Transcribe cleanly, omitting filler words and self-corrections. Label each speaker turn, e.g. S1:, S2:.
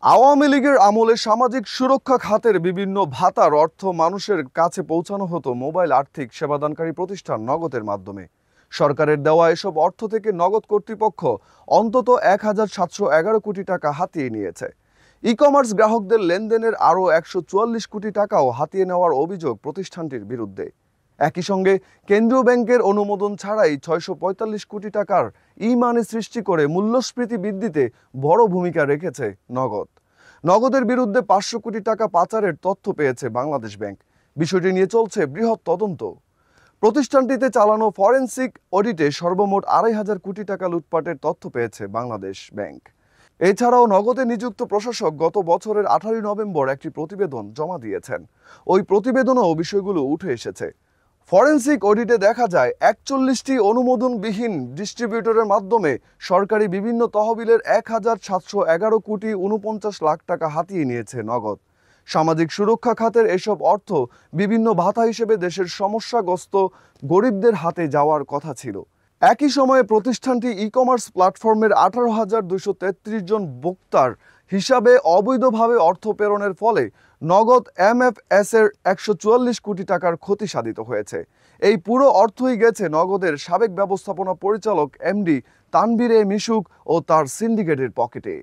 S1: আওয়ামী লীগের আমলে সামাজিক সুরক্ষা খাতের বিভিন্ন ভাতার অর্থ মানুষের কাছে পৌঁছানো হতো মোবাইল আর্থিক সেবাদানকারী প্রতিষ্ঠান নগদের মাধ্যমে। সরকারের দেওয়া এসব অর্থ থেকে নগদ কর্তৃপক্ষ অন্তত 1,711 কোটি টাকা হাতিয়ে নিয়েছে। ই কমার্স গ্রাহকদের লেনদেনের আরও 144 কোটি টাকাও হাতিয়ে নেওয়ার অভিযোগ প্রতিষ্ঠানটির বিরুদ্ধে। একই সঙ্গে কেন্দ্রীয় ব্যাংকের অনুমোদন ছাড়াই 645 কোটি টাকার ই-মানি সৃষ্টি করে মূল্যস্ফীতি বৃদ্ধিতে বড় ভূমিকা রেখেছে নগদ। নগদের বিরুদ্ধে 500 কোটি টাকা পাচারের তথ্য পেয়েছে বাংলাদেশ ব্যাংক। বিষয়টি নিয়ে চলছে বৃহৎ তদন্ত। প্রতিষ্ঠানটিতে চালানো ফরেনসিক অডিটে সর্বমোট 2,500 কোটি টাকা লুটপাটের তথ্য পেয়েছে বাংলাদেশ ব্যাংক। এছাড়াও নগদে নিযুক্ত প্রশাসক গত বছরের 18 নভেম্বর একটি প্রতিবেদন জমা দিয়েছেন। ওই প্রতিবেদনেও বিষয়গুলো উঠে এসেছে। ফরেনসিক অডিটে দেখা যায় 41টি অনুমোদনবিহীন ডিস্ট্রিবিউটরের মাধ্যমে সরকারি বিভিন্ন তহবিলের 1,711 কোটি 49 লাখ টাকা হাতিয়ে নিয়েছে নগদ। সামাজিক সুরক্ষা খাতের এসব অর্থ বিভিন্ন ভাতা হিসেবে দেশের সমস্যাগ্রস্ত গরিবদের হাতে যাওয়ার কথা ছিল। একই সময়ে প্রতিষ্ঠানটি ই কমার্স প্ল্যাটফর্মের 18,233 জন ভোক্তার হিসাবে অবৈধভাবে অর্থ প্রেরণের ফলে নগদ এমএফএস এর 144 কোটি টাকার ক্ষতি সাধিত হয়েছে। এই পুরো অর্থই গেছে নগদের সাবেক ব্যবস্থাপনা পরিচালক এমডি তানভীর এ মিশুক ও তার সিন্ডিকেটের পকেটে।